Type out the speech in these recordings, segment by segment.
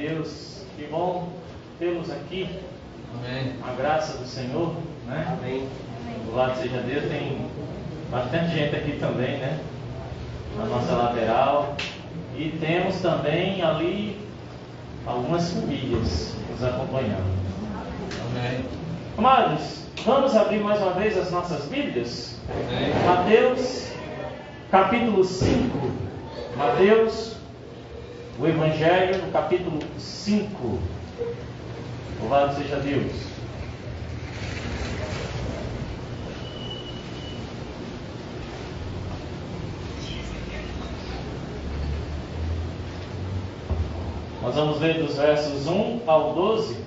Deus, que bom tê-los aqui. Amém. A graça do Senhor, né? Amém. Louvado seja Deus, tem bastante gente aqui também, né? Na nossa lateral. E temos também ali algumas famílias nos acompanhando. Amém. Amados, vamos abrir mais uma vez as nossas Bíblias? Amém. Mateus, capítulo 5. Mateus, o Evangelho, no capítulo 5. Louvado seja Deus. Nós vamos ler dos versos 1 ao 12.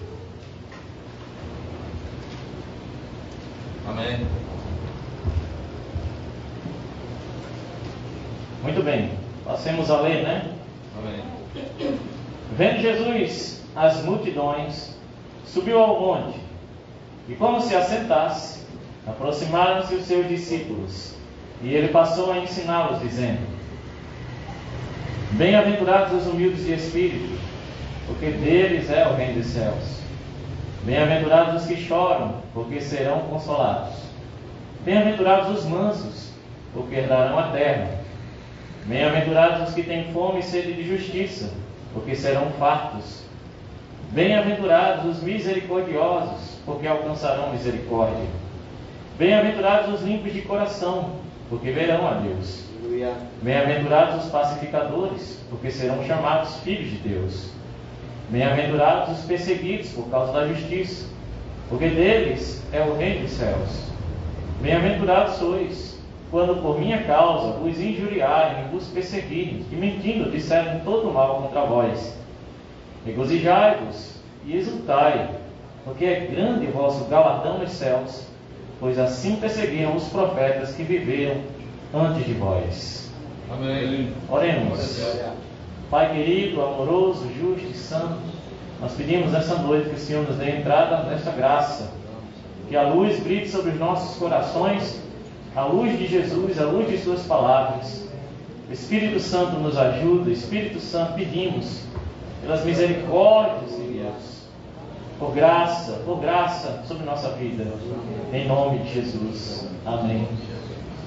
Amém. Muito bem, passemos a ler, né? Amém. Vendo Jesus as multidões, subiu ao monte, e como se assentasse, aproximaram-se os seus discípulos, e ele passou a ensiná-los, dizendo: Bem-aventurados os humildes de espírito, porque deles é o reino dos céus. Bem-aventurados os que choram, porque serão consolados. Bem-aventurados os mansos, porque herdarão a terra. Bem-aventurados os que têm fome e sede de justiça, porque serão fartos. Bem-aventurados os misericordiosos, porque alcançarão misericórdia. Bem-aventurados os limpos de coração, porque verão a Deus. Bem-aventurados os pacificadores, porque serão chamados filhos de Deus. Bem-aventurados os perseguidos por causa da justiça, porque deles é o reino dos céus. Bem-aventurados sois, quando por minha causa vos injuriarem e vos perseguirem, e mentindo disserem todo mal contra vós. Regozijai-vos e exultai, porque é grande o vosso galardão nos céus, pois assim perseguiram os profetas que viveram antes de vós. Amém. Oremos. Pai querido, amoroso, justo e santo, nós pedimos nessa noite que o Senhor nos dê entrada nesta graça, que a luz brilhe sobre os nossos corações, a luz de Jesus, a luz de suas palavras. O Espírito Santo nos ajuda. Espírito Santo, pedimos pelas misericórdias de Deus, por graça sobre nossa vida, em nome de Jesus. Amém.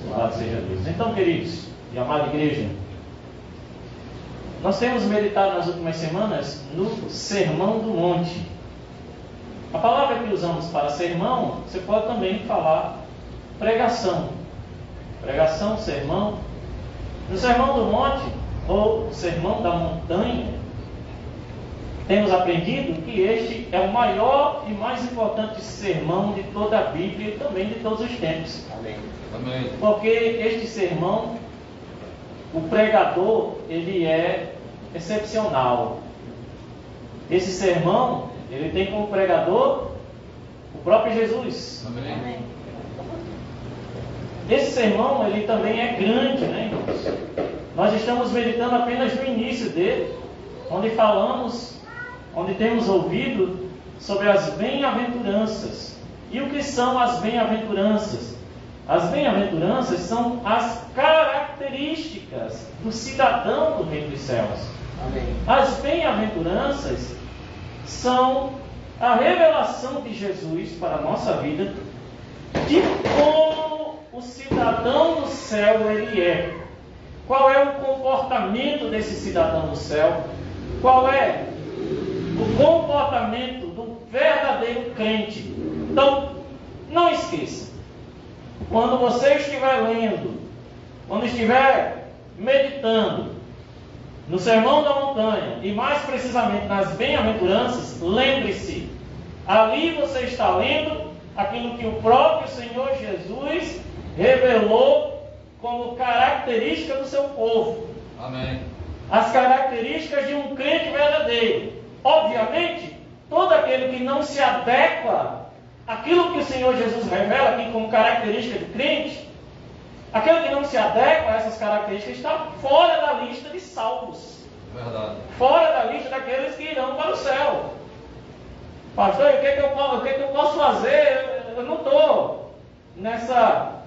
Louvado seja Deus. Então, queridos e amada igreja, nós temos meditado nas últimas semanas no Sermão do Monte. A palavra que usamos para sermão, você pode também falar pregação. Pregação, sermão. No Sermão do Monte, ou Sermão da Montanha, temos aprendido que este é o maior e mais importante sermão de toda a Bíblia e também de todos os tempos. Amém. Amém. Porque este sermão, o pregador, ele é excepcional. Esse sermão, ele tem como pregador o próprio Jesus. Amém. Esse sermão, ele também é grande, né, irmãos? Nós estamos meditando apenas no início dele, onde temos ouvido sobre as bem-aventuranças. E o que são as bem-aventuranças? As bem-aventuranças são as características do cidadão do reino dos céus. Amém. As bem-aventuranças são a revelação de Jesus para a nossa vida, de como o cidadão do céu ele é. Qual é o comportamento desse cidadão do céu? Qual é o comportamento do verdadeiro crente? Então, não esqueça. Quando você estiver lendo, quando estiver meditando no Sermão da Montanha, e mais precisamente nas bem-aventuranças, lembre-se, ali você está lendo aquilo que o próprio Senhor Jesus revelou como característica do seu povo. Amém. As características de um crente verdadeiro. Obviamente, todo aquele que não se adequa àquilo que o Senhor Jesus revela aqui como característica do crente, aquele que não se adequa a essas características está fora da lista de salvos. Verdade. Fora da lista daqueles que irão para o céu. Pastor, o que que eu posso fazer? Eu não estou nessa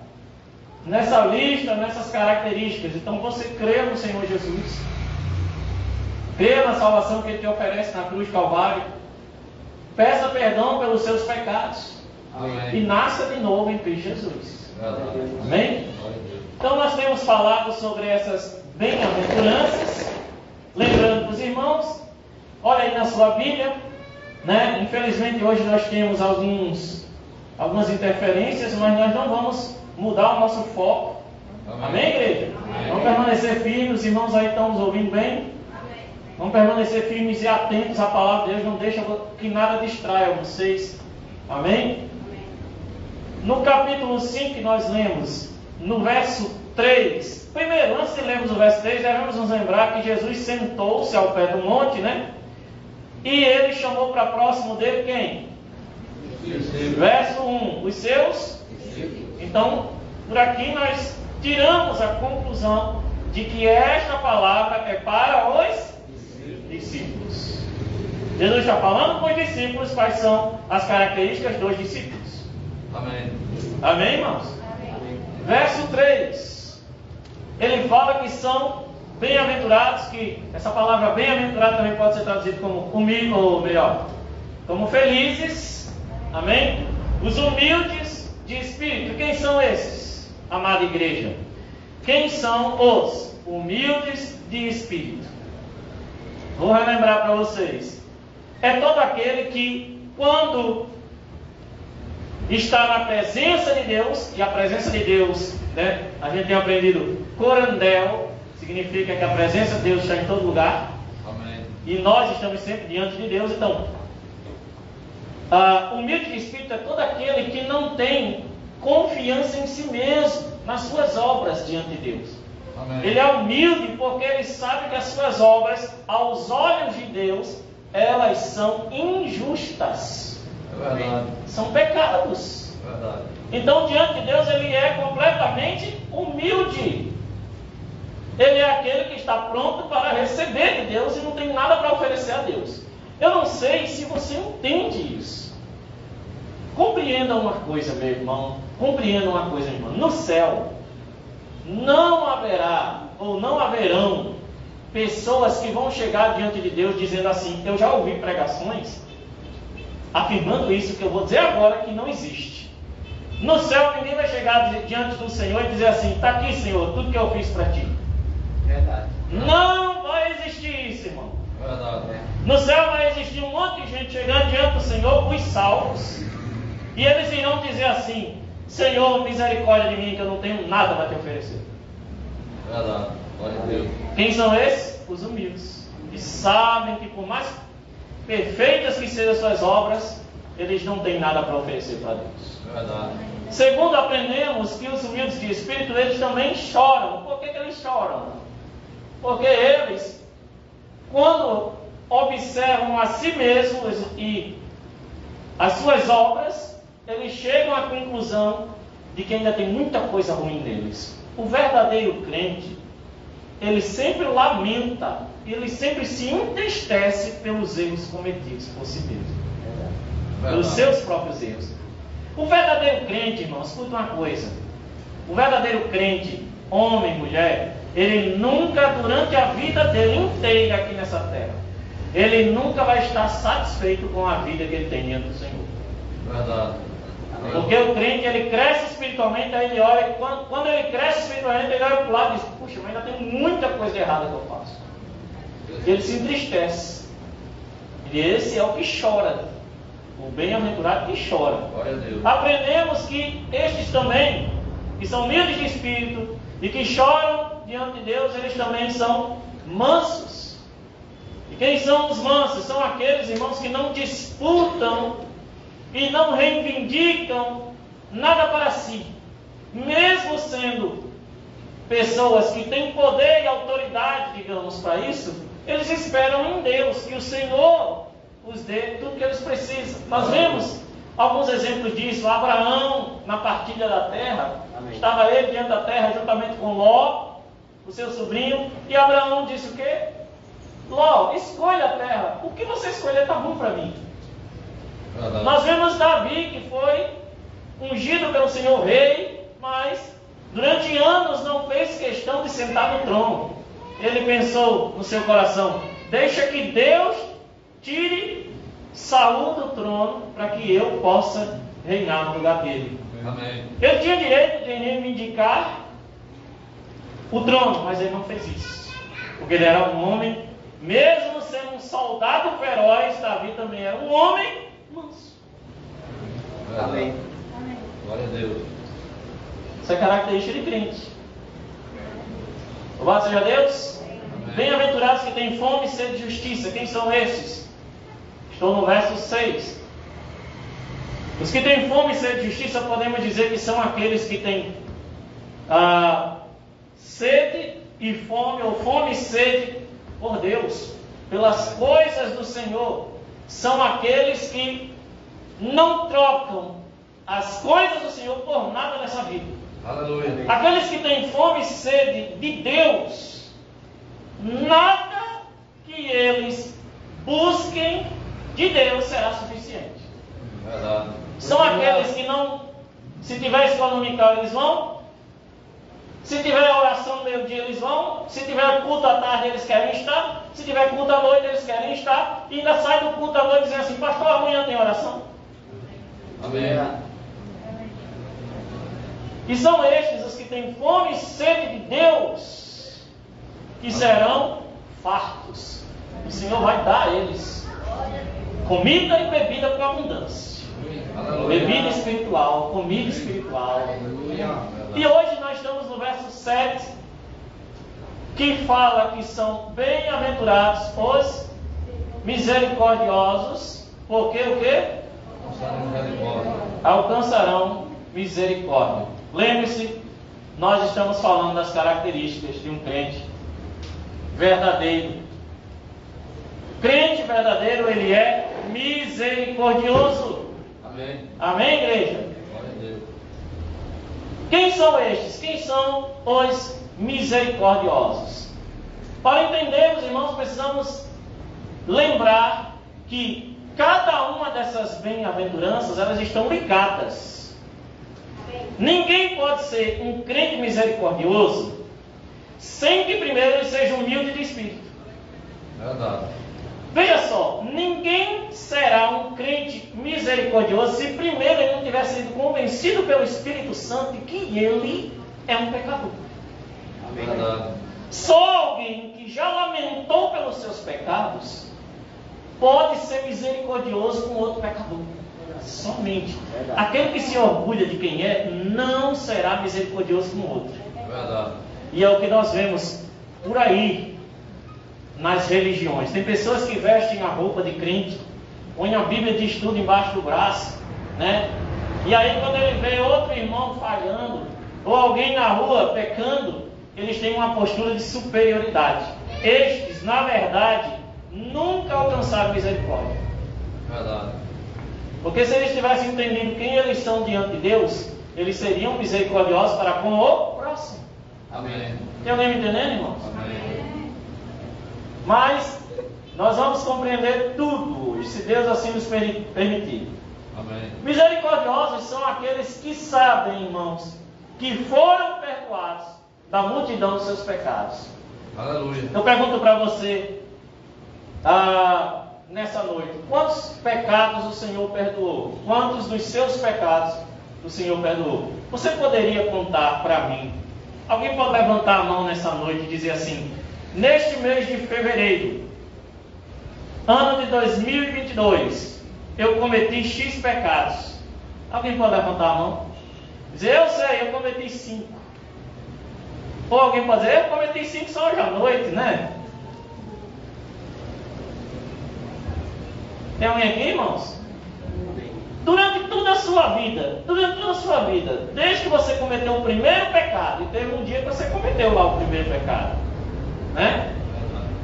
lista, nessas características. Então você crê no Senhor Jesus. Creia na salvação que Ele te oferece na cruz de Calvário. Peça perdão pelos seus pecados. Amém. E nasça de novo em Cristo Jesus. Verdade. Amém? Então nós temos falado sobre essas bem-aventuranças. Lembrando para os irmãos, olha aí na sua Bíblia, né? Infelizmente hoje nós temos algumas interferências, mas nós não vamos mudar o nosso foco. Amém, igreja? Amém. Vamos permanecer firmes, os irmãos aí estão nos ouvindo bem? Amém. Vamos permanecer firmes e atentos à palavra de Deus, não deixa que nada distraia vocês. Amém? No capítulo 5 que nós lemos, no verso 3. Primeiro, antes de lermos o verso 3, devemos nos lembrar que Jesus sentou-se ao pé do monte, né? E Ele chamou para próximo dele quem? Verso 1, os seus. Então, por aqui nós tiramos a conclusão de que esta palavra é para os discípulos. Jesus está falando com os discípulos quais são as características dos discípulos. Amém. Amém, irmãos? Amém. Verso 3. Ele fala que são bem-aventurados, que essa palavra bem-aventurado também pode ser traduzido como humilde, ou melhor, como felizes. Amém? Os humildes de espírito. Quem são esses, amada igreja? Quem são os humildes de espírito? Vou relembrar para vocês. É todo aquele que, quando está na presença de Deus, e a presença de Deus, né, a gente tem aprendido, corandel, significa que a presença de Deus está em todo lugar. Amém. E nós estamos sempre diante de Deus. Então, humilde de espírito é todo aquele que não tem confiança em si mesmo, nas suas obras diante de Deus. Amém. Ele é humilde porque ele sabe que as suas obras, aos olhos de Deus, elas são injustas. É verdade. São pecados. É verdade. Então, diante de Deus, ele é completamente humilde. Ele é aquele que está pronto para receber de Deus e não tem nada para oferecer a Deus. Eu não sei se você entende isso. Compreenda uma coisa, meu irmão. Compreenda uma coisa, irmão. No céu, não haverá ou não haverão pessoas que vão chegar diante de Deus dizendo assim. Eu já ouvi pregações afirmando isso que eu vou dizer agora, que não existe. No céu, ninguém vai chegar diante do Senhor e dizer assim: está aqui, Senhor, tudo que eu fiz para ti. Verdade. Não vai existir isso, irmão. Verdade. No céu vai existir um monte de gente chegando diante do Senhor, os salvos, e eles irão dizer assim: Senhor, misericórdia de mim, que eu não tenho nada para te oferecer. Verdade. Glória a Deus. Quem são esses? Os humildes, que sabem que por mais perfeitas que sejam as suas obras, eles não têm nada para oferecer para Deus. Verdade. Segundo, aprendemos que os humildes de espírito, eles também choram. Por que eles choram? Porque eles, quando observam a si mesmos e as suas obras, eles chegam à conclusão de que ainda tem muita coisa ruim neles. O verdadeiro crente, ele sempre lamenta, ele sempre se entristece pelos erros cometidos por si mesmo, pelos seus próprios erros. O verdadeiro crente, irmão, escuta uma coisa: o verdadeiro crente, homem, mulher, ele nunca, durante a vida dele inteira aqui nessa terra, ele nunca vai estar satisfeito com a vida que ele tem diante do Senhor. Verdade. Porque o crente, ele cresce espiritualmente, aí ele olha, quando ele cresce espiritualmente, ele olha para o lado e diz: puxa, mas ainda tem muita coisa errada que eu faço. Ele se entristece. E esse é o que chora, o bem-aventurado que chora. Glória a Deus. Aprendemos que estes também, que são humildes de espírito e que choram diante de Deus, eles também são mansos. E quem são os mansos? São aqueles, irmãos, que não disputam e não reivindicam nada para si, mesmo sendo pessoas que têm poder e autoridade, digamos, para isso. Eles esperam em Deus, que o Senhor os dê tudo que eles precisam. Nós vemos alguns exemplos disso. Abraão, na partilha da terra, Amém. Estava ele diante da terra juntamente com Ló, o seu sobrinho, e Abraão disse o quê? Ló, escolha a terra, o que você escolher está bom para mim. Verdade. Nós vemos Davi, que foi ungido pelo Senhor rei, mas durante anos não fez questão de sentar no trono. Ele pensou no seu coração: deixa que Deus tire Saul do trono para que eu possa reinar no lugar dele. Amém. Ele tinha direito de reivindicar o trono, mas ele não fez isso. Porque ele era um homem, mesmo sendo um soldado feroz, Davi também era um homem manso. Verdade. Amém. Glória a Deus. Isso é característica de crente. Louvado seja Deus. Amém. Bem-aventurados que têm fome e sede de justiça. Quem são esses? Estou no verso 6. Os que têm fome e sede de justiça, podemos dizer que são aqueles que têm sede e fome, ou fome e sede por Deus, pelas coisas do Senhor. São aqueles que não trocam as coisas do Senhor por nada nessa vida. Aleluia. Aqueles que têm fome e sede de Deus, nada que eles busquem de Deus será suficiente. Verdade. São aqueles que não, se tiver escola dominical eles vão, se tiver oração no meio-dia eles vão, se tiver culto à tarde eles querem estar, se tiver culto à noite eles querem estar, e ainda sai do culto à noite dizendo assim: pastor, amanhã tem oração. Amém. E são estes os que têm fome e sede de Deus, que serão fartos. O Senhor vai dar a eles comida e bebida com abundância. Aleluia. Bebida espiritual, comida espiritual. Aleluia. E hoje nós estamos no verso 7, que fala que são bem-aventurados os misericordiosos, porque o quê? Alcançarão misericórdia. Lembre-se, nós estamos falando das características de um crente verdadeiro. Crente verdadeiro, ele é misericordioso. Amém. Amém, igreja? Glória a Deus. Quem são estes? Quem são os misericordiosos? Para entendermos, irmãos, precisamos lembrar que cada uma dessas bem-aventuranças, elas estão ligadas. Ninguém pode ser um crente misericordioso sem que primeiro ele seja humilde de espírito. Verdade. Veja só, ninguém será um crente misericordioso se primeiro ele não tiver sido convencido pelo Espírito Santo de que ele é um pecador. Verdade. Só alguém que já lamentou pelos seus pecados pode ser misericordioso com outro pecador. Somente. Verdade. Aquele que se orgulha de quem é, não será misericordioso com o outro. Verdade. E é o que nós vemos por aí nas religiões. Tem pessoas que vestem a roupa de crente, põem a Bíblia de estudo embaixo do braço, né? E aí quando ele vê outro irmão falhando, ou alguém na rua pecando, eles têm uma postura de superioridade. Estes, na verdade, nunca alcançaram misericórdia. Verdade. Porque se eles tivessem entendido quem eles são diante de Deus, eles seriam misericordiosos para com o próximo. Amém. Tem alguém me entendendo, irmãos? Amém. Mas nós vamos compreender tudo hoje, se Deus assim nos permitir. Amém. Misericordiosos são aqueles que sabem, irmãos, que foram perdoados da multidão dos seus pecados. Aleluia. Eu pergunto para você, nessa noite, quantos pecados o Senhor perdoou? Quantos dos seus pecados o Senhor perdoou? Você poderia contar para mim? Alguém pode levantar a mão nessa noite e dizer assim: neste mês de fevereiro, ano de 2022, eu cometi X pecados. Alguém pode levantar a mão? Dizer: eu sei, eu cometi 5. Ou alguém pode dizer: eu cometi 5 só hoje à noite, né? Tem alguém aqui, irmãos? Durante toda a sua vida, desde que você cometeu o primeiro pecado, e teve um dia que você cometeu lá o primeiro pecado, né?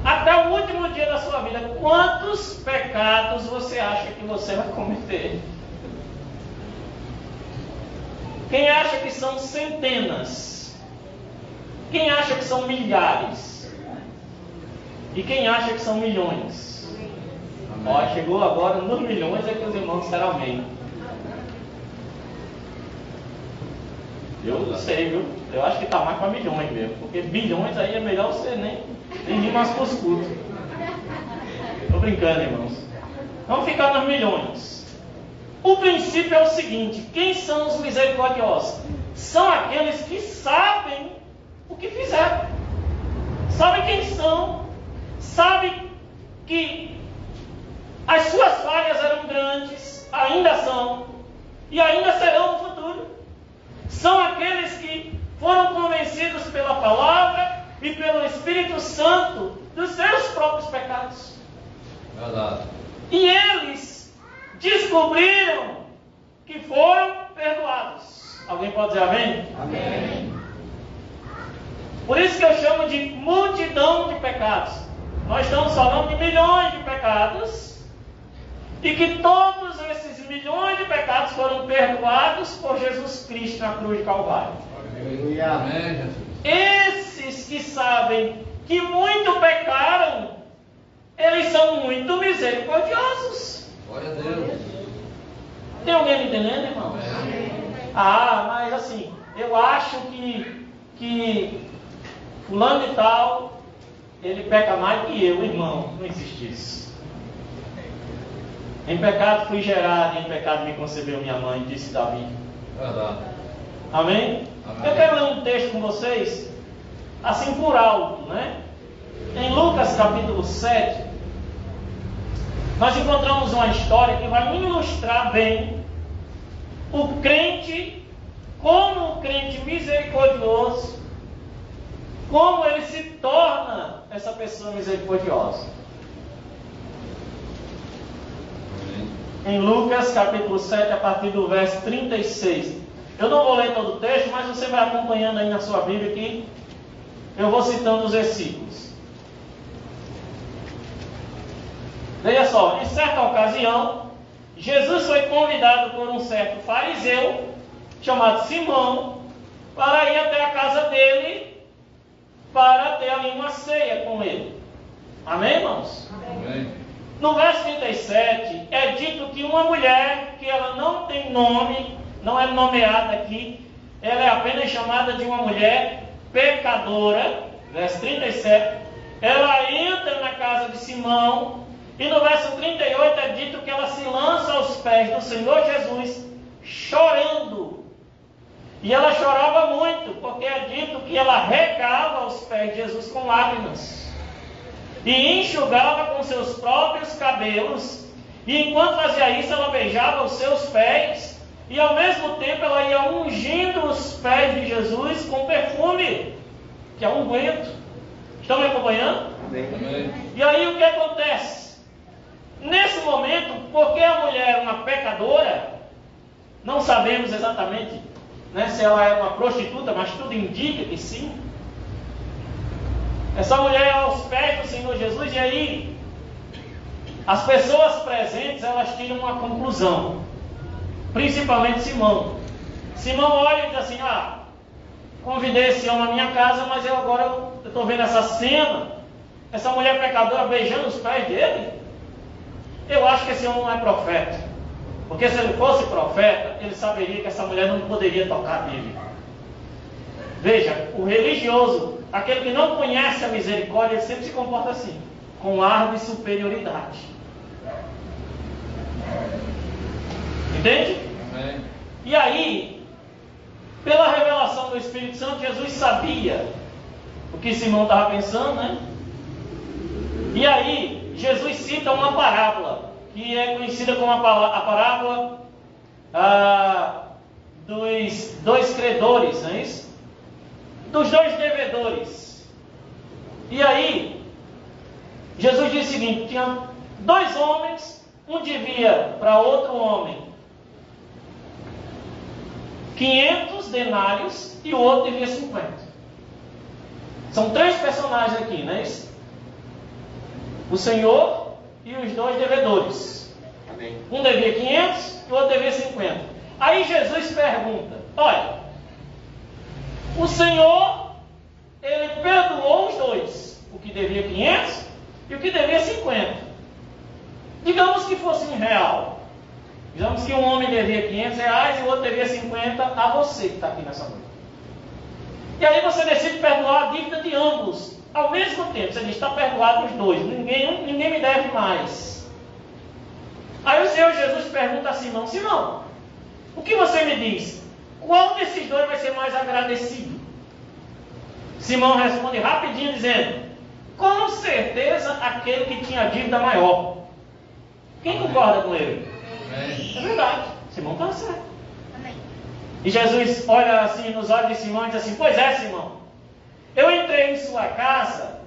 Até o último dia da sua vida, quantos pecados você acha que você vai cometer? Quem acha que são centenas? Quem acha que são milhares? E quem acha que são milhões? Ó, chegou agora nos milhões, é que os irmãos disseram amém. Eu não sei, viu? Eu acho que está mais para milhões mesmo, porque bilhões aí é melhor você nem rir mais com os cultos. brincando, irmãos. Vamos ficar nos milhões. O princípio é o seguinte: quem são os misericordiosos? São aqueles que sabem o que fizeram. Sabem quem são. Sabem que as suas falhas eram grandes, ainda são, e ainda serão no futuro. São aqueles que foram convencidos pela palavra e pelo Espírito Santo dos seus próprios pecados. Verdade. E eles descobriram que foram perdoados. Alguém pode dizer amém? Amém. Por isso que eu chamo de multidão de pecados. Nós estamos falando de milhões de pecados, e que todos esses milhões de pecados foram perdoados por Jesus Cristo na cruz de Calvário. Aleluia. Amém, Jesus. Esses que sabem que muito pecaram, eles são muito misericordiosos. Glória a Deus. Tem alguém me entendendo, irmão? Ah, mas assim, eu acho que fulano e tal, ele peca mais que eu, irmão. Não existe isso. Em pecado fui gerado, em pecado me concebeu minha mãe, disse Davi. Verdade. Amém? Amém. Eu quero ler um texto com vocês, assim por alto, né? Em Lucas capítulo 7, nós encontramos uma história que vai ilustrar bem o crente, como o crente misericordioso, como ele se torna essa pessoa misericordiosa. Em Lucas capítulo 7, a partir do verso 36. Eu não vou ler todo o texto, mas você vai acompanhando aí na sua Bíblia que eu vou citando os versículos. Veja só, em certa ocasião, Jesus foi convidado por um certo fariseu, chamado Simão, para ir até a casa dele, para ter ali uma ceia com ele. Amém, irmãos? Amém. No verso 37, é dito que uma mulher, que ela não tem nome, não é nomeada aqui, ela é apenas chamada de uma mulher pecadora, verso 37, ela entra na casa de Simão, e no verso 38 é dito que ela se lança aos pés do Senhor Jesus, chorando. E ela chorava muito, porque é dito que ela regava aos pés de Jesus com lágrimas. E enxugava com seus próprios cabelos, e enquanto fazia isso, ela beijava os seus pés, e ao mesmo tempo ela ia ungindo os pés de Jesus com perfume, que é unguento. Estão me acompanhando? Amém. E aí o que acontece? Nesse momento, porque a mulher é uma pecadora, não sabemos exatamente, né, se ela é uma prostituta, mas tudo indica que sim. Essa mulher aos pés do Senhor Jesus, e aí as pessoas presentes, elas tiram uma conclusão, principalmente Simão. Simão olha e diz assim: convidei esse homem à minha casa, mas eu estou vendo essa cena, essa mulher pecadora beijando os pés dele. Eu acho que esse homem não é profeta, porque se ele fosse profeta, ele saberia que essa mulher não poderia tocar nele. Veja, o religioso, aquele que não conhece a misericórdia, ele sempre se comporta assim, com ar de superioridade. Entende? Amém. E aí, pela revelação do Espírito Santo, Jesus sabia o que Simão estava pensando, né? E aí, Jesus cita uma parábola, que é conhecida como a parábola dos dois credores, não é isso? Dos dois devedores. E aí, Jesus disse o seguinte: tinha dois homens, um devia para outro homem 500 denários e o outro devia 50. São três personagens aqui, não é isso? O Senhor e os dois devedores. Amém. Um devia 500 e o outro devia 50. Aí Jesus pergunta: olha, o Senhor, ele perdoou os dois, o que devia 500 e o que devia 50. Digamos que fosse em real. Digamos que um homem devia 500 reais e o outro devia 50 a você que está aqui nessa noite. E aí você decide perdoar a dívida de ambos. ao mesmo tempo, você diz, está perdoado os dois, ninguém me deve mais. Aí o Senhor Jesus pergunta a Simão, Simão, o que você me diz? Qual desses dois vai ser mais agradecido? Simão responde rapidinho dizendo, com certeza aquele que tinha dívida maior. Quem concorda com ele? É verdade, Simão está certo. E Jesus olha assim nos olhos de Simão e diz assim, pois é, Simão, eu entrei em sua casa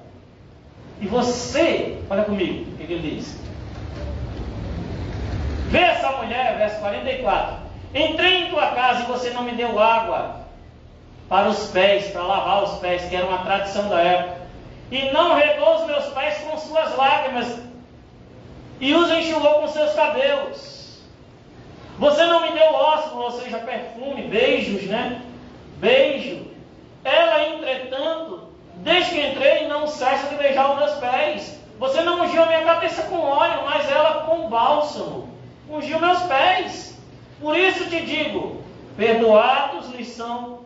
e você, olha comigo, o que ele diz? Vê essa mulher, verso 44, entrei em tua casa e você não me deu água para os pés, para lavar os pés, que era uma tradição da época, e não regou os meus pés com suas lágrimas, e os enxugou com seus cabelos. Você não me deu ósculo, ou seja, perfume, beijos, né? Beijo. Ela, entretanto, desde que entrei, não cessa de beijar os meus pés. Você não ungiu a minha cabeça com óleo, mas ela com bálsamo. Ungiu meus pés. Por isso te digo, perdoados lhes são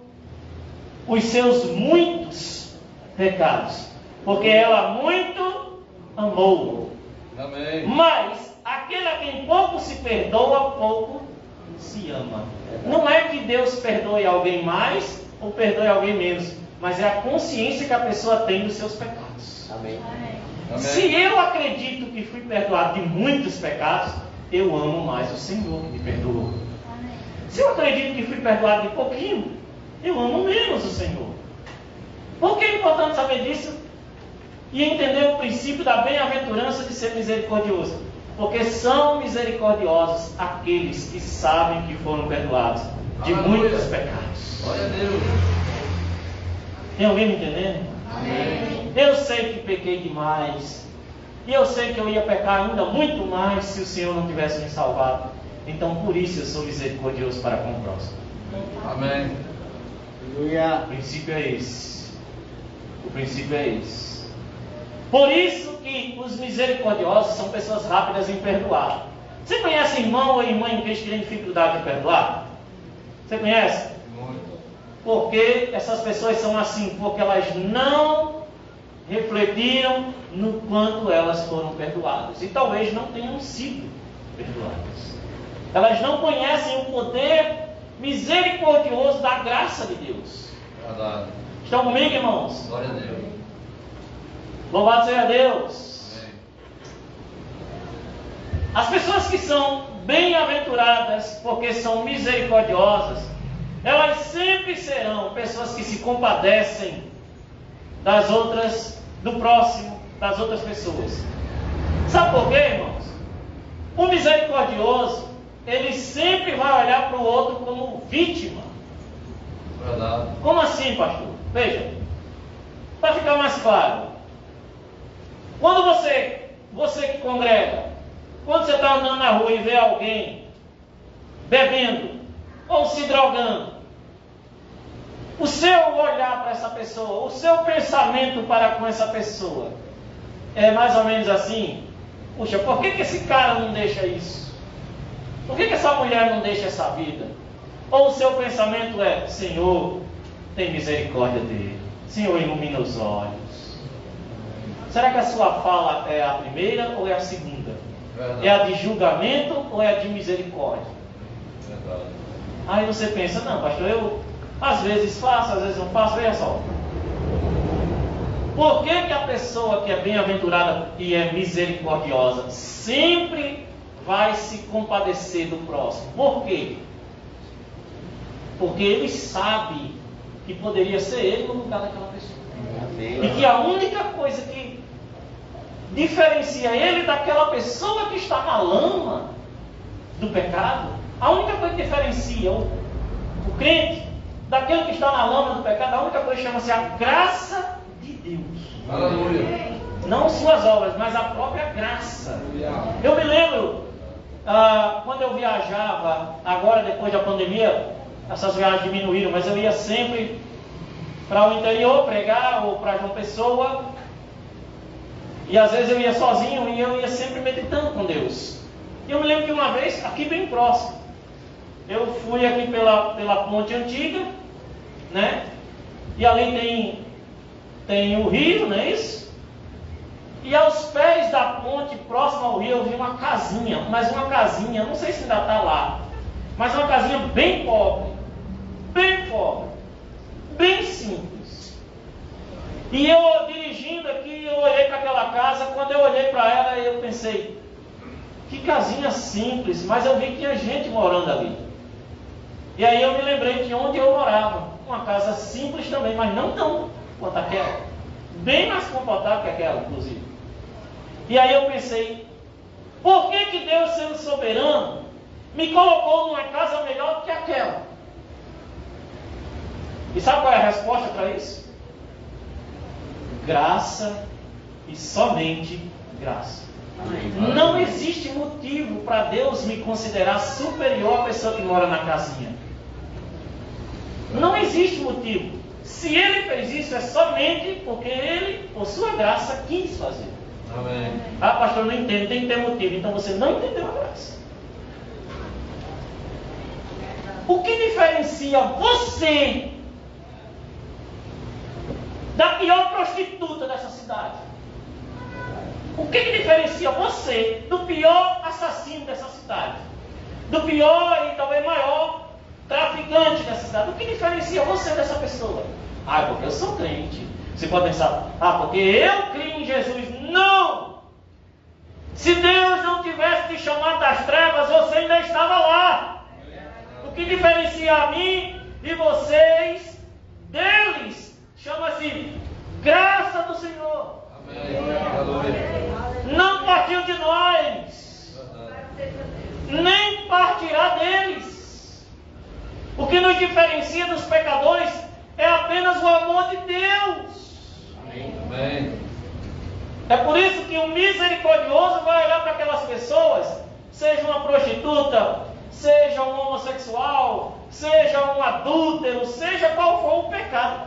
os seus muitos pecados, porque ela muito amou. Amém. Mas aquele a quem pouco se perdoa, pouco se ama. Não é que Deus perdoe alguém mais ou perdoe alguém menos, mas é a consciência que a pessoa tem dos seus pecados. Amém. Amém. Se eu acredito que fui perdoado de muitos pecados, eu amo mais o Senhor que me perdoou. Se eu acredito que fui perdoado de pouquinho, eu amo menos o Senhor. Por que é importante saber disso? E entender o princípio da bem-aventurança de ser misericordioso. Porque são misericordiosos aqueles que sabem que foram perdoados de Aleluia. muitos pecados. Glória a Deus. Tem alguém me entendendo? Amém. Eu sei que pequei demais. E eu sei que eu ia pecar ainda muito mais se o Senhor não tivesse me salvado. Então por isso eu sou misericordioso para com o próximo. Amém. Aleluia. O princípio é esse. O princípio é esse. Por isso que os misericordiosos são pessoas rápidas em perdoar. Você conhece irmão ou irmã em Cristo que tem dificuldade de perdoar? Você conhece? Muito. Porque essas pessoas são assim, porque elas não refletiram no quanto elas foram perdoadas. E talvez não tenham sido perdoadas. Elas não conhecem o poder misericordioso da graça de Deus. Verdade. Estão comigo, irmãos? Glória a Deus. Louvado seja Deus. Amém. As pessoas que são bem-aventuradas porque são misericordiosas, elas sempre serão pessoas que se compadecem das outras, do próximo, das outras pessoas. Sabe por quê, irmãos? O misericordioso, ele sempre vai olhar para o outro como vítima. Verdade. Como assim, pastor? Veja, para ficar mais claro. Quando você que congrega, quando você está andando na rua e vê alguém bebendo ou se drogando, o seu olhar para essa pessoa, o seu pensamento para com essa pessoa é mais ou menos assim: puxa, por que esse cara não deixa isso? Por que essa mulher não deixa essa vida? Ou o seu pensamento é: Senhor, tem misericórdia dele, Senhor, ilumina os olhos. Será que a sua fala é a primeira ou é a segunda? Verdade. É a de julgamento ou é a de misericórdia? Verdade. Aí você pensa: não, pastor, eu às vezes faço, às vezes não faço. Veja só. Por que a pessoa que é bem-aventurada e é misericordiosa sempre vai se compadecer do próximo? Por quê? Porque ele sabe que poderia ser ele no lugar daquela pessoa. Amém. E que a única coisa que diferencia ele daquela pessoa que está na lama do pecado, a única coisa que diferencia o crente daquele que está na lama do pecado, a única coisa chama-se a graça de Deus. Aleluia. Não suas obras, mas a própria graça. Aleluia. Eu me lembro, quando eu viajava, agora depois da pandemia, essas viagens diminuíram, mas eu ia sempre para o interior pregar, ou para João Pessoa, e às vezes eu ia sozinho e eu ia sempre meditando com Deus. E eu me lembro que uma vez, aqui bem próximo, eu fui aqui pela ponte antiga, né? E ali tem tem o rio, não é isso? E aos pés da ponte, próximo ao rio, eu vi uma casinha, mas uma casinha, não sei se ainda está lá, mas uma casinha bem pobre, bem simples. E eu dirigindo aqui, eu olhei para aquela casa, quando eu olhei para ela, eu pensei, que casinha simples, mas eu vi que tinha gente morando ali. E aí eu me lembrei de onde eu morava, uma casa simples também, mas não tão quanto aquela, bem mais confortável que aquela, inclusive. E aí eu pensei, por que Deus, sendo soberano, me colocou numa casa melhor do que aquela? E sabe qual é a resposta para isso? Graça e somente graça. Amém. Não existe motivo para Deus me considerar superior à pessoa que mora na casinha. Não existe motivo. Se Ele fez isso, é somente porque Ele, por sua graça, quis fazer. Amém. Ah, pastor, não entendo, tem que ter motivo. Então você não entendeu a graça. O que diferencia você da pior prostituta dessa cidade? O que diferencia você do pior assassino dessa cidade? Do pior e talvez maior traficante dessa cidade? O que diferencia você dessa pessoa? Ah, porque eu sou crente. Você pode pensar, porque eu creio em Jesus. Não! Se Deus não tivesse te chamado das trevas, você ainda estava lá. O que diferencia a mim e vocês deles chama-se graça do Senhor. Amém. Não partiu de nós, nem partirá deles. O que nos diferencia dos pecadores é apenas o amor de Deus. Amém. É por isso que o misericordioso vai olhar para aquelas pessoas, seja uma prostituta, seja um homossexual, seja um adúltero, seja qual for o pecado.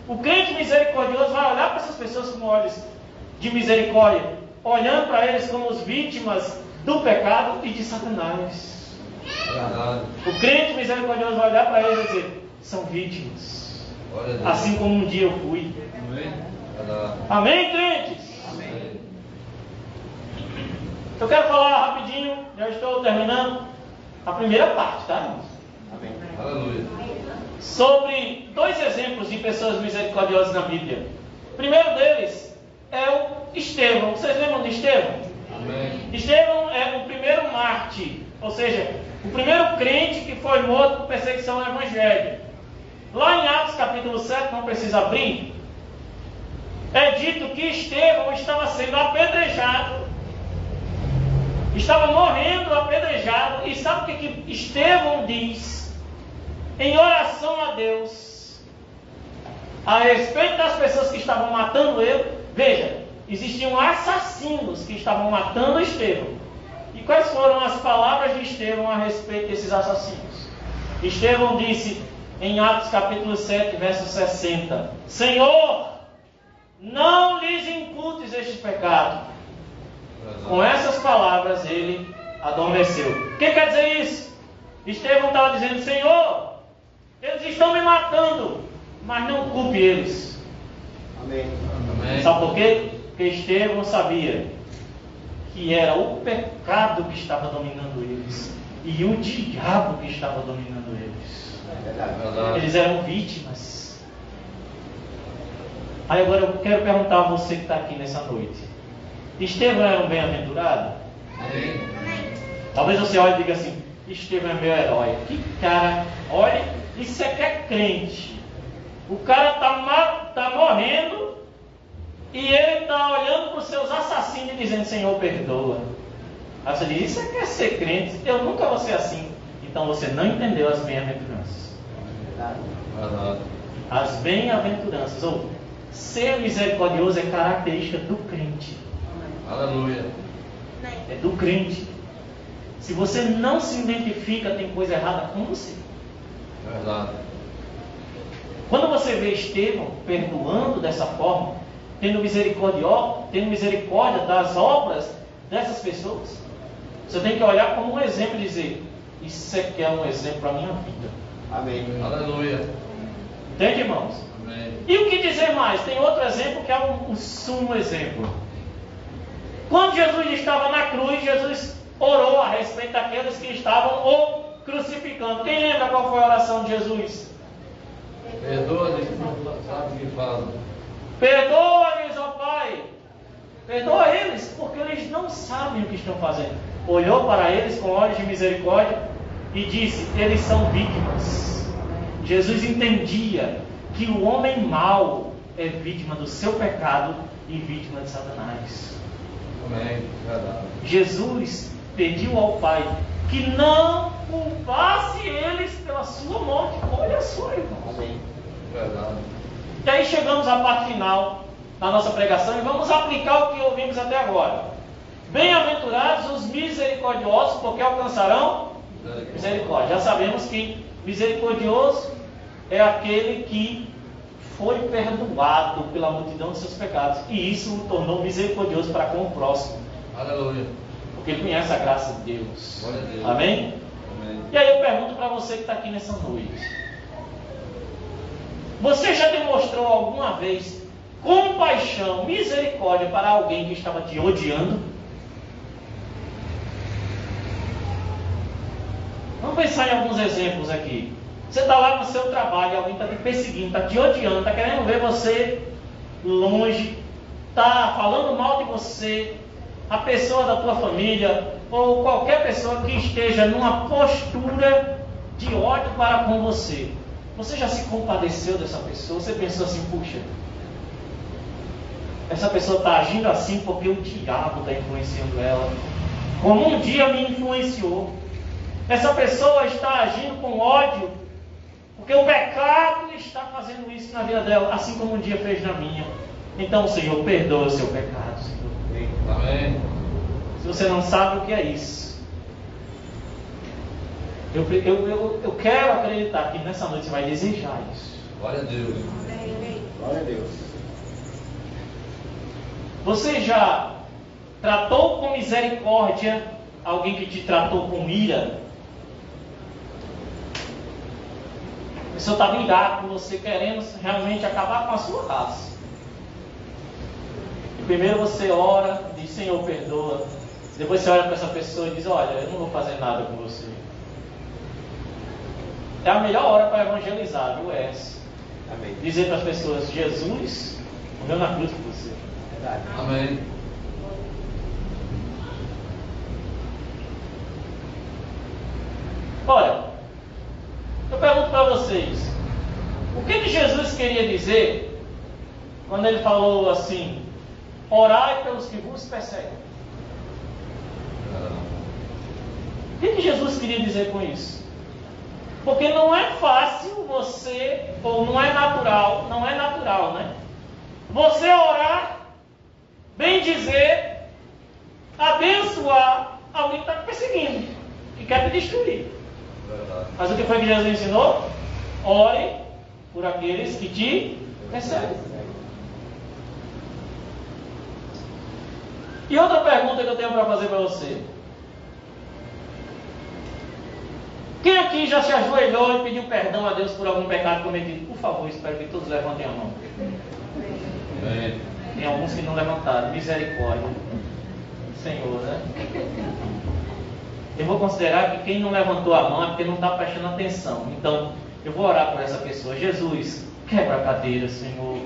O crente misericordioso vai olhar para essas pessoas com olhos de misericórdia, olhando para eles como as vítimas do pecado e de Satanás. Verdade. O crente misericordioso vai olhar para eles e dizer, são vítimas, Glória a Deus. assim como um dia eu fui. Amém. Verdade. Amém, crentes? Amém. Eu quero falar rapidinho, já estou terminando a primeira parte, tá, irmãos? Amém. Aleluia. Sobre dois exemplos de pessoas misericordiosas na Bíblia. O primeiro deles é o Estevão. Vocês lembram de Estevão? Amém. Estevão é o primeiro mártir, ou seja, o primeiro crente que foi morto por perseguição ao Evangelho. Lá em Atos capítulo 7, não precisa abrir, é dito que Estevão estava sendo apedrejado, estava morrendo apedrejado, e sabe o que Estevão diz em oração a Deus a respeito das pessoas que estavam matando ele? Veja, existiam assassinos que estavam matando Estevão. E quais foram as palavras de Estevão a respeito desses assassinos? Estevão disse em Atos capítulo 7, verso 60, Senhor, não lhes imputes este pecado. Com essas palavras ele adormeceu. O que quer dizer isso? Estevão estava dizendo, Senhor, eles estão me matando, mas não culpe eles. Amém. Amém. Sabe por quê? Porque Estevão sabia que era o pecado que estava dominando eles e o diabo que estava dominando eles. Verdade. Eles eram vítimas. Aí agora eu quero perguntar a você que está aqui nessa noite. Estevão era um bem-aventurado? Amém. Talvez você olhe e diga assim, Estevão é meu herói. Que cara, olha, isso é que é crente. O cara está morrendo e ele está olhando para os seus assassinos e dizendo, Senhor, perdoa. Aí você diz, isso é que é ser crente? Eu nunca vou ser assim. Então você não entendeu as bem-aventuranças. Verdade. As bem-aventuranças, ou ser misericordioso é característica do crente. Aleluia. É do crente. Se você não se identifica, tem coisa errada com você. Verdade. Quando você vê Estevão perdoando dessa forma, tendo misericórdia das obras dessas pessoas, você tem que olhar como um exemplo e dizer, isso aqui é um exemplo para a minha vida. Amém. Aleluia. Entende, irmãos? Amém. E o que dizer mais? Tem outro exemplo que é o sumo exemplo. Quando Jesus estava na cruz, Jesus orou a respeito daqueles que estavam o crucificando. Quem lembra qual foi a oração de Jesus? Perdoa-lhes, não sabe o que fazem. Perdoa-lhes, ó Pai. Perdoa eles, porque eles não sabem o que estão fazendo. Olhou para eles com olhos de misericórdia e disse: eles são vítimas. Jesus entendia que o homem mau é vítima do seu pecado e vítima de Satanás. Amém. Verdade. Jesus pediu ao Pai que não culpasse eles pela sua morte. Olha só, irmãos. Amém. Verdade. E aí chegamos à parte final da nossa pregação e vamos aplicar o que ouvimos até agora. Bem-aventurados os misericordiosos, porque alcançarão misericórdia. Já sabemos que misericordioso é aquele que foi perdoado pela multidão de seus pecados. E isso o tornou misericordioso para com o próximo. Aleluia. Porque ele conhece a graça de Deus. Glória a Deus. Amém? Amém. E aí eu pergunto para você que está aqui nessa noite. Você já demonstrou alguma vez compaixão, misericórdia para alguém que estava te odiando? Vamos pensar em alguns exemplos aqui. Você está lá no seu trabalho, alguém está te perseguindo, está te odiando, está querendo ver você longe, está falando mal de você, a pessoa da tua família, ou qualquer pessoa que esteja numa postura de ódio para com você. Você já se compadeceu dessa pessoa? Você pensou assim: puxa, essa pessoa está agindo assim porque o diabo está influenciando ela, como um dia me influenciou. Essa pessoa está agindo com ódio porque o pecado está fazendo isso na vida dela, assim como um dia fez na minha. Então, Senhor, perdoa o seu pecado, Senhor. Amém. Se você não sabe o que é isso, eu quero acreditar que nessa noite você vai desejar isso. Glória a Deus. Glória a Deus. Você já tratou com misericórdia alguém que te tratou com ira? A pessoa estava irada com você, querendo realmente acabar com a sua raça. E primeiro você ora, diz: Senhor, perdoa. Depois você olha para essa pessoa e diz: olha, eu não vou fazer nada com você. É a melhor hora para evangelizar, viu? Essa. Amém. Dizer para as pessoas: Jesus morreu na cruz por você. Verdade. Amém. Olha, eu pergunto para vocês: o que Jesus queria dizer quando ele falou assim: orai pelos que vos perseguem? O que Jesus queria dizer com isso? Porque não é fácil você, ou não é natural, né? Você orar, bem dizer, abençoar alguém que está te perseguindo, que quer te destruir. Verdade. Mas o que foi que Jesus ensinou? Ore por aqueles que te perseguem. E outra pergunta que eu tenho para fazer para você: quem aqui já se ajoelhou e pediu perdão a Deus por algum pecado cometido? Por favor, espero que todos levantem a mão. Amém. Tem alguns que não levantaram. Misericórdia, Senhor, né? Eu vou considerar que quem não levantou a mão é porque não está prestando atenção. Então, eu vou orar por essa pessoa. Jesus, quebra a cadeira, Senhor.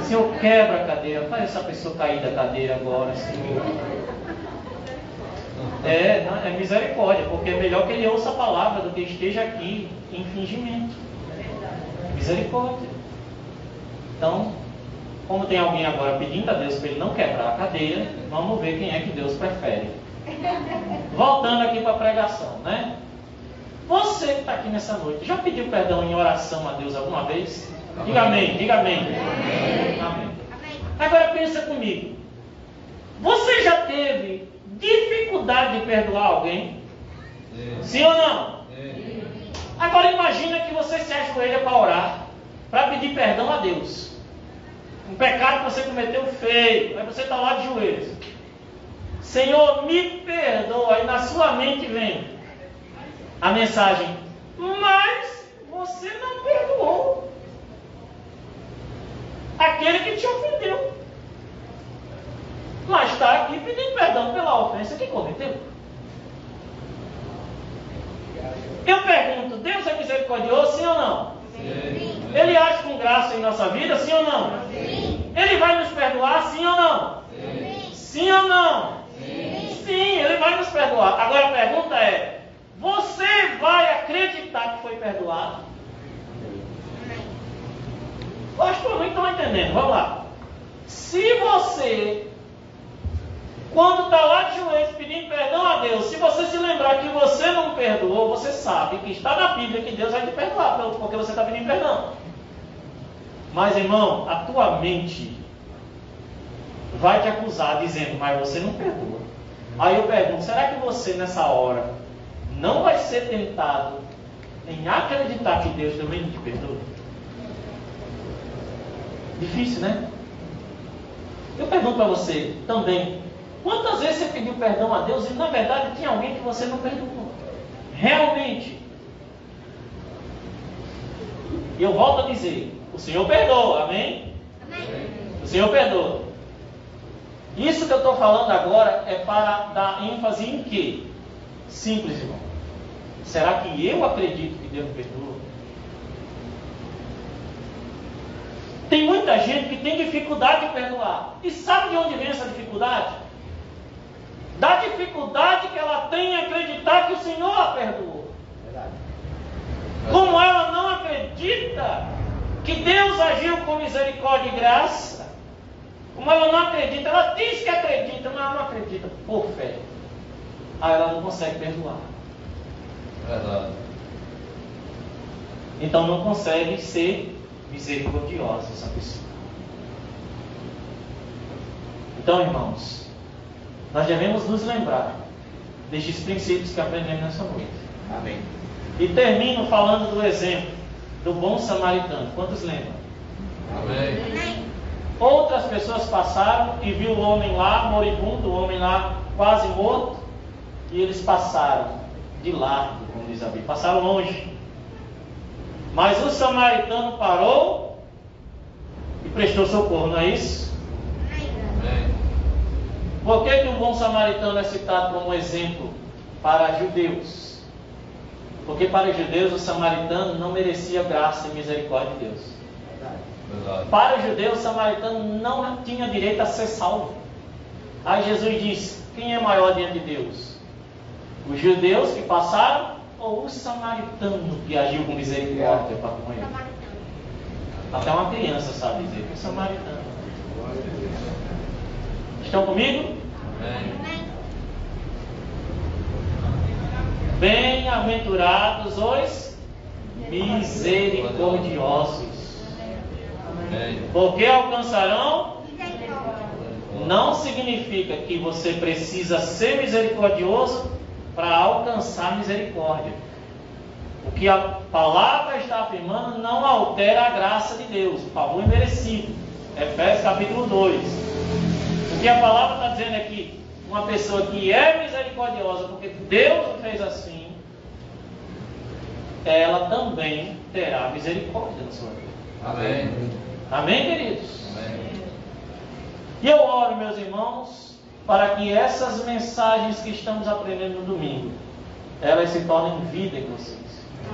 Senhor, quebra a cadeira. Faz essa pessoa cair da cadeira agora, Senhor. É misericórdia, porque é melhor que ele ouça a palavra do que esteja aqui em fingimento. Misericórdia. Então, como tem alguém agora pedindo a Deus para ele não quebrar a cadeira, vamos ver quem é que Deus prefere. Voltando aqui para a pregação, né? Você que está aqui nessa noite, já pediu perdão em oração a Deus alguma vez? Amém. Diga amém, diga amém. Amém. Amém. Agora pensa comigo. Você já teve dificuldade de perdoar alguém? Sim ou não? Agora imagina que você se ajoelha para orar, para pedir perdão a Deus. Um pecado que você cometeu feio. Aí você está lá de joelhos. Senhor, me perdoa. E na sua mente vem a mensagem: mas você não perdoou. aquele que te ofendeu. Mas está aqui pedindo perdão pela ofensa que cometeu. Eu pergunto, Deus é misericordioso, sim ou não? Sim. Ele age com graça em nossa vida, sim ou não? Sim. Ele vai nos perdoar, sim ou não? Sim. Sim ou não? Sim. Sim, Ele vai nos perdoar. Agora a pergunta é, você vai acreditar que foi perdoado? Pastor, não estão entendendo. Vamos lá. Se você, quando está lá de joelhos pedindo perdão a Deus, se você se lembrar que você não perdoou, você sabe que está na Bíblia que Deus vai te perdoar, porque você está pedindo perdão. Mas, irmão, a tua mente vai te acusar dizendo, mas você não perdoa. Aí eu pergunto, será que você nessa hora não vai ser tentado em acreditar que Deus também não te perdoa? Difícil, né? Eu pergunto para você também, quantas vezes você pediu perdão a Deus e na verdade tinha alguém que você não perdoou? Realmente. E eu volto a dizer, o Senhor perdoa, amém? Amém. O Senhor perdoa. Isso que eu estou falando agora é para dar ênfase em quê? Simples, irmão. Será que eu acredito que Deus me perdoa? Tem muita gente que tem dificuldade de perdoar. E sabe de onde vem essa dificuldade? Da dificuldade que ela tem em acreditar que o Senhor a perdoou. Verdade. Como ela não acredita que Deus agiu com misericórdia e graça, como ela não acredita, ela diz que acredita, mas ela não acredita por fé. Aí ela não consegue perdoar. Verdade. Então não consegue ser misericordiosa essa pessoa. Então, irmãos, nós devemos nos lembrar destes princípios que aprendemos nessa noite. Amém. E termino falando do exemplo do bom samaritano. Quantos lembram? Amém. Amém. Outras pessoas passaram e viu o homem lá moribundo, o homem lá quase morto, e eles passaram de largo, como diz a Bíblia, passaram longe. Mas o samaritano parou e prestou socorro, não é isso? Amém. Por que o bom samaritano é citado como exemplo para judeus? Porque para os judeus o samaritano não merecia graça e misericórdia de Deus. Verdade. Para os judeus o samaritano não tinha direito a ser salvo. Aí Jesus diz, quem é maior diante de Deus? Os judeus que passaram ou o samaritano que agiu com misericórdia para com ele? Até uma criança sabe dizer que é samaritano. Estão comigo? Amém. Bem-aventurados os misericordiosos, Amém. porque alcançarão. Não significa que você precisa ser misericordioso para alcançar misericórdia. O que a palavra está afirmando não altera a graça de Deus, o favor imerecido. Efésios capítulo 2. O que a palavra está dizendo aqui, uma pessoa que é misericordiosa, porque Deus o fez assim, ela também terá misericórdia na sua vida. Amém. Amém, queridos? Amém. E eu oro, meus irmãos, para que essas mensagens que estamos aprendendo no domingo, elas se tornem vida em vocês.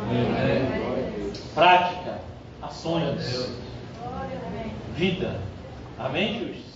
Amém. Prática, Glória a ações, Deus. vida. Amém, justos?